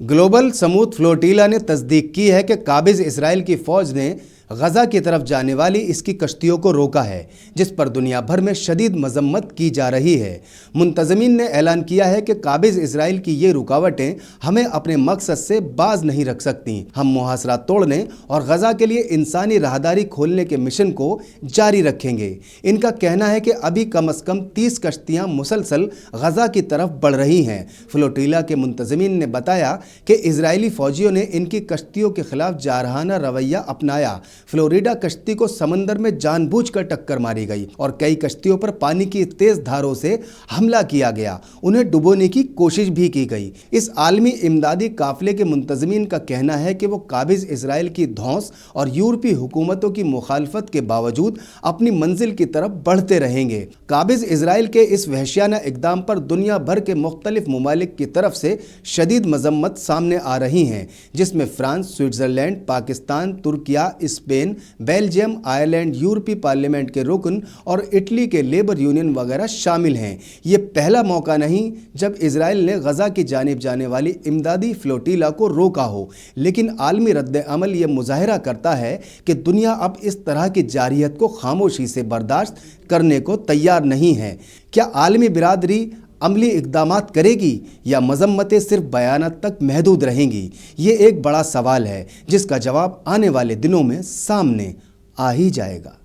Global समूद flotilla ने तस्दीक की है कि काबिज इसराइल की फ़ौज ने गज़ा की तरफ जाने वाली इसकी कश्तियों को रोका है, जिस पर दुनिया भर में शदीद मजम्मत की जा रही है। मुंतज़मीन ने ऐलान किया है कि काबिज इसराइल की ये रुकावटें हमें अपने मकसद से बाज नहीं रख सकती। हम मुहासरा तोड़ने और गज़ा के लिए इंसानी राहदारी खोलने के मिशन को जारी रखेंगे। इनका कहना है कि अभी कम अज़ कम 30 कश्तियाँ मुसलसल गज़ा की तरफ बढ़ रही हैं। फ्लोटिला के मुंतज़मीन ने बताया कि इजरायली फ़ौजियों ने इनकी कश्तियों के खिलाफ जारहाना रवैया अपनाया। फ्लोरिडा कश्ती को समंदर में जानबूझकर टक्कर मारी गई और कई कश्तियों पर पानी की तेज धारों से हमला किया गया, उन्हें डुबोने की कोशिश भी की गई। इस आलमी इमदादी काफिले के मुंतज़मीन का कहना है कि वो काबिज इसराइल की धौंस और यूरोपीय हुकूमतों की मुखालफत के बावजूद अपनी मंजिल की तरफ बढ़ते रहेंगे। काबिज इसराइल के इस वहशियाना इक़दाम पर दुनिया भर के मुख्तलिफ ममालिक की तरफ से शदीद मजम्मत सामने आ रही हैं, जिसमें France, Switzerland, Pakistan, Türkiye, Spain, Belgium, Ireland, यूरोपीय पार्लियामेंट के रुकन और इटली के लेबर यूनियन वगैरह शामिल हैं। ये पहला मौका नहीं जब इजराइल ने गज़ा की जानिब जाने वाली इमदादी फ्लोटिला को रोका हो, लेकिन आलमी रद्द-ए-अमल ये मुज़ाहिरा करता है कि दुनिया अब इस तरह की जारियत को खामोशी से बर्दाश्त करने को तैयार नहीं है। क्या आलमी बिरादरी अमली इक़दामात करेगी या मज़म्मतें सिर्फ बयानात तक महदूद रहेंगी? ये एक बड़ा सवाल है जिसका जवाब आने वाले दिनों में सामने आ ही जाएगा।